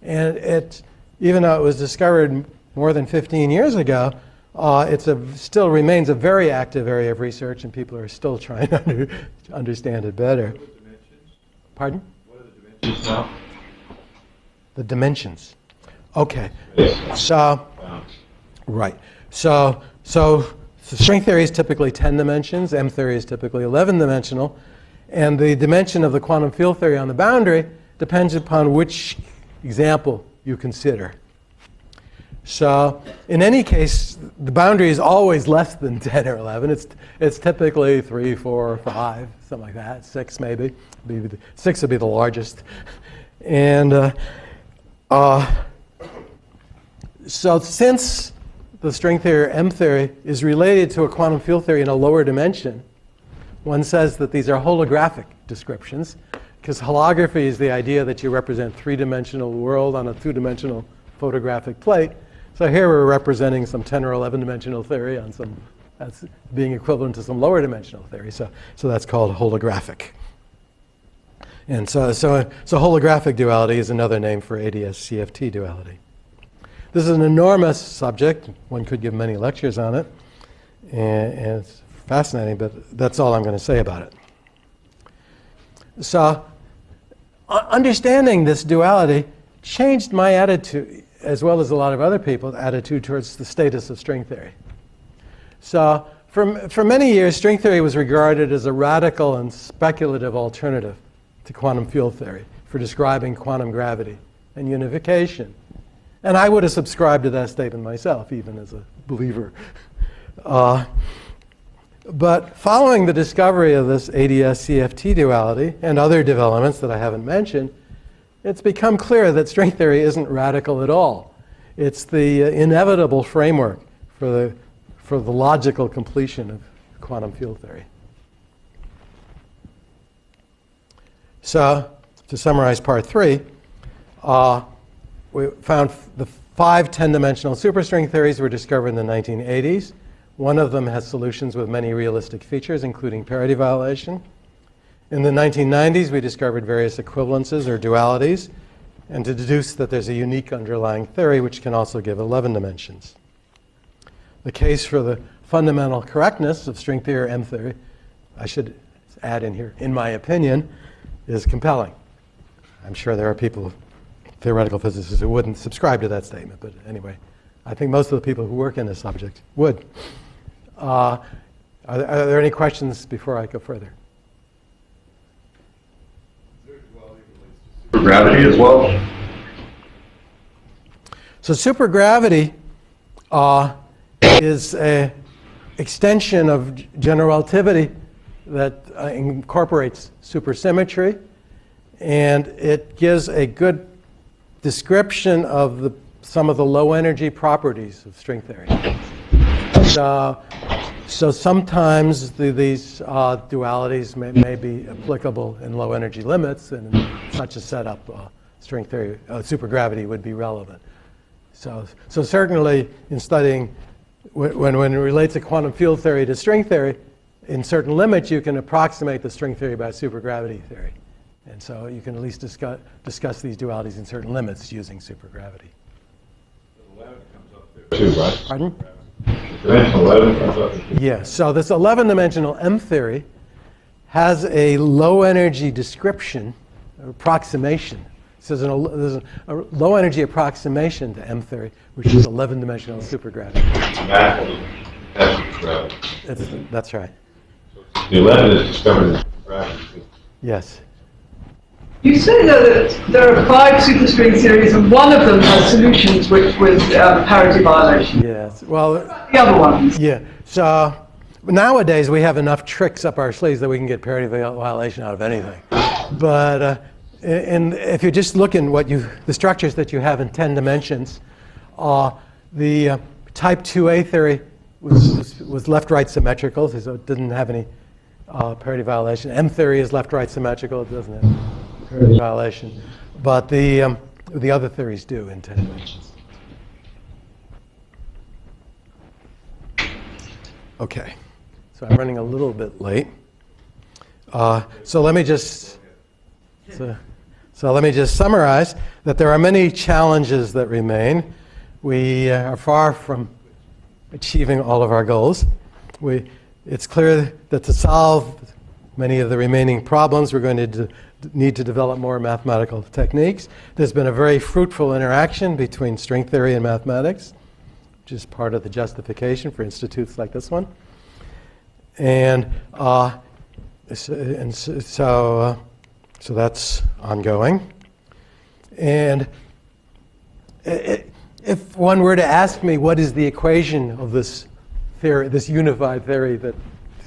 And it, even though it was discovered more than 15 years ago, it still remains a very active area of research, and people are still trying to understand it better. What are the dimensions? Pardon? What are the dimensions now? The dimensions. Okay. So, right. So string theory is typically 10 dimensions. M theory is typically 11-dimensional. And the dimension of the quantum field theory on the boundary depends upon which example you consider. So in any case, the boundary is always less than 10 or 11. It's typically 3, 4, 5, something like that. 6 maybe. 6 would be the largest. And so since the string theory or M theory is related to a quantum field theory in a lower dimension, one says that these are holographic descriptions, because holography is the idea that you represent a 3-dimensional world on a 2-dimensional photographic plate. So here we're representing some 10 or 11-dimensional theory on some, that's being equivalent to some lower dimensional theory. So that's called holographic. And so holographic duality is another name for ADS CFT duality. This is an enormous subject. One could give many lectures on it. And it's fascinating, but that's all I'm going to say about it. So understanding this duality changed my attitude, as well as a lot of other people's attitude towards the status of string theory. So for many years, string theory was regarded as a radical and speculative alternative to quantum field theory for describing quantum gravity and unification. And I would have subscribed to that statement myself, even as a believer. But following the discovery of this ADS-CFT duality and other developments that I haven't mentioned, it's become clear that string theory isn't radical at all. It's the inevitable framework for the logical completion of quantum field theory. So, to summarize part 3, we found the 5 10-dimensional superstring theories were discovered in the 1980s. One of them has solutions with many realistic features, including parity violation. In the 1990s, we discovered various equivalences or dualities, and to deduce that there's a unique underlying theory which can also give 11 dimensions. The case for the fundamental correctness of string theory or M theory, I should add in here, in my opinion, is compelling. I'm sure there are people, theoretical physicists, who wouldn't subscribe to that statement, but anyway, I think most of the people who work in this subject would. Are there any questions before I go further? Supergravity as well? So supergravity is an extension of general relativity that incorporates supersymmetry, and it gives a good description of some of the low energy properties of string theory. So sometimes these dualities may be applicable in low energy limits, and in such a setup, string theory, supergravity would be relevant. So certainly in studying, when it relates to quantum field theory to string theory, in certain limits you can approximate the string theory by supergravity theory. And so you can at least discuss these dualities in certain limits using supergravity. Too, right? Pardon? Dimension 11 comes up. Yeah, so this 11-dimensional M theory has a low energy description, or approximation. So there's a low energy approximation to M theory, which is 11-dimensional supergravity. That's right. The 11 is discovered in gravity. Yes. You say though that there are 5 superstring theories and one of them has solutions with parity violation. Yes. Well, The other ones. yeah. So nowadays we have enough tricks up our sleeves that we can get parity violation out of anything. But and if you just look in the structures that you have in 10 dimensions, the type 2A theory was left-right symmetrical, so it didn't have any parity violation. M theory is left-right symmetrical, it doesn't have parity violation. But the other theories do in 10 dimensions. Okay, so I'm running a little bit late. So let me just summarize that there are many challenges that remain. We are far from achieving all of our goals. It's clear that to solve many of the remaining problems, we're going to need to develop more mathematical techniques. There's been a very fruitful interaction between string theory and mathematics, which is part of the justification for institutes like this one. And so that's ongoing. And if one were to ask me what is the equation of this theory, this unified theory that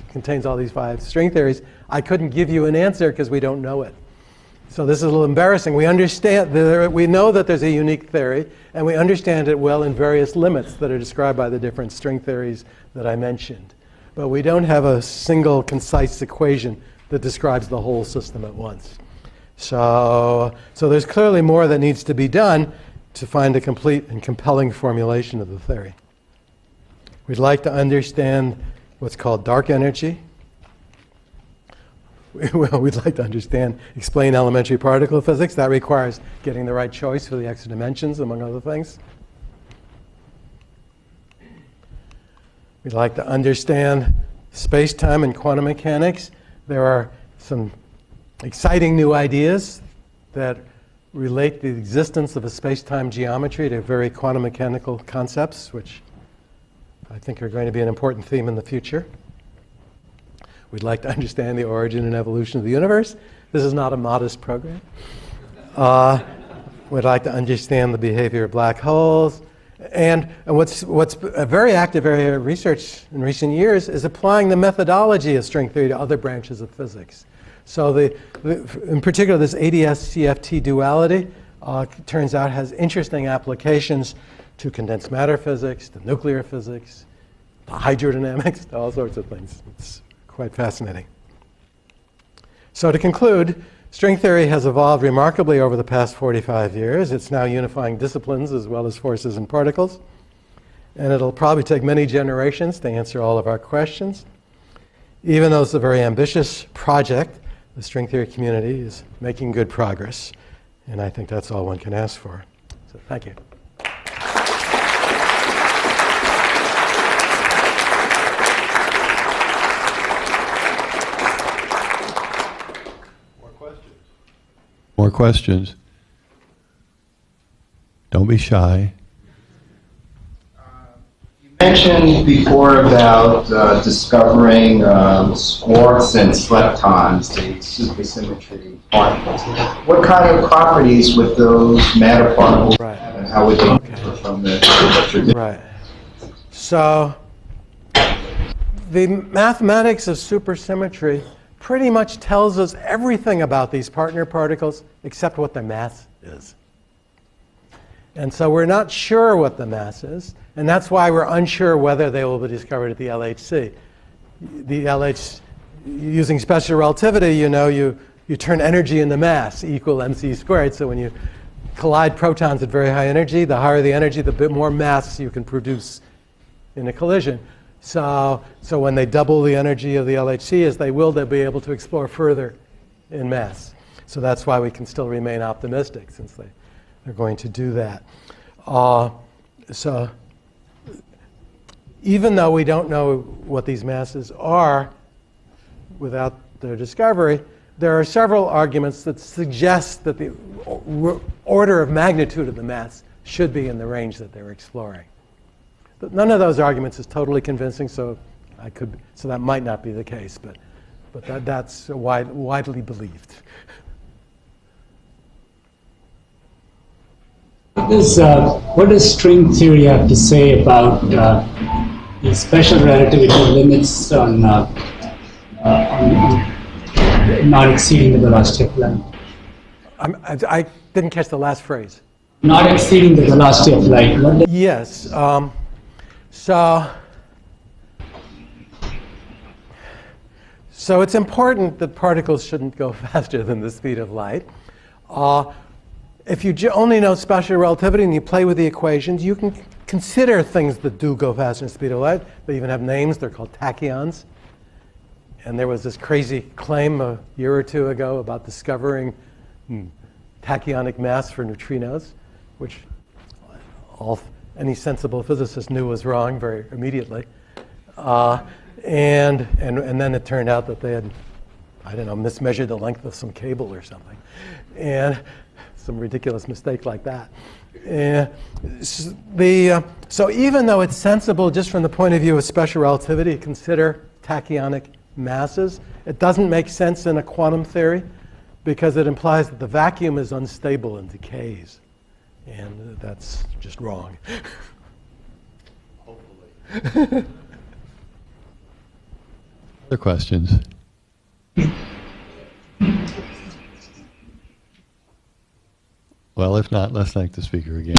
contains all these 5 string theories, I couldn't give you an answer because we don't know it. So this is a little embarrassing. We understand, we know that there's a unique theory, and we understand it well in various limits that are described by the different string theories that I mentioned. But we don't have a single concise equation that describes the whole system at once. So there's clearly more that needs to be done to find a complete and compelling formulation of the theory. We'd like to understand what's called dark energy. Well, we'd like to explain elementary particle physics. That requires getting the right choice for the extra dimensions, among other things. We'd like to understand space-time and quantum mechanics. There are some exciting new ideas that relate the existence of a space-time geometry to very quantum mechanical concepts, which I think are going to be an important theme in the future. We'd like to understand the origin and evolution of the universe. This is not a modest program. We'd like to understand the behavior of black holes. And what's a very active area of research in recent years is applying the methodology of string theory to other branches of physics. So in particular, this ADS-CFT duality turns out has interesting applications to condensed matter physics, to nuclear physics, to hydrodynamics, to all sorts of things. It's quite fascinating. So to conclude, string theory has evolved remarkably over the past 45 years. It's now unifying disciplines as well as forces and particles. And it'll probably take many generations to answer all of our questions. Even though it's a very ambitious project, the string theory community is making good progress. And I think that's all one can ask for. So thank you. More questions? Don't be shy. You mentioned before about discovering Schwarz and leptons, the supersymmetry particles. What kind of properties would those matter particles have, and how would they differ from the traditional? Right. So the mathematics of supersymmetry pretty much tells us everything about these partner particles except what their mass is. And so we're not sure what the mass is, and that's why we're unsure whether they will be discovered at the LHC. Using special relativity, you turn energy into mass, E = mc squared. So when you collide protons at very high energy, the higher the energy, the bit more mass you can produce in a collision. So when they double the energy of the LHC, as they will, they'll be able to explore further in mass. So that's why we can still remain optimistic, since they're going to do that. So even though we don't know what these masses are without their discovery, there are several arguments that suggest that the order of magnitude of the mass should be in the range that they're exploring. But none of those arguments is totally convincing, so that might not be the case, but that's widely believed. What does string theory have to say about the special relativity limits on not exceeding the velocity of light? I didn't catch the last phrase. Not exceeding the velocity of light. Yes. So it's important that particles shouldn't go faster than the speed of light. If you only know special relativity and you play with the equations, you can consider things that do go faster than the speed of light. They even have names. They're called tachyons. And there was this crazy claim a year or two ago about discovering tachyonic mass for neutrinos, which any sensible physicist knew was wrong very immediately. And then it turned out that they had, mismeasured the length of some cable or something. And some ridiculous mistake like that. So even though it's sensible just from the point of view of special relativity to consider tachyonic masses, it doesn't make sense in a quantum theory because it implies that the vacuum is unstable and decays. And that's just wrong. Hopefully. Other questions? Well, if not, let's thank the speaker again.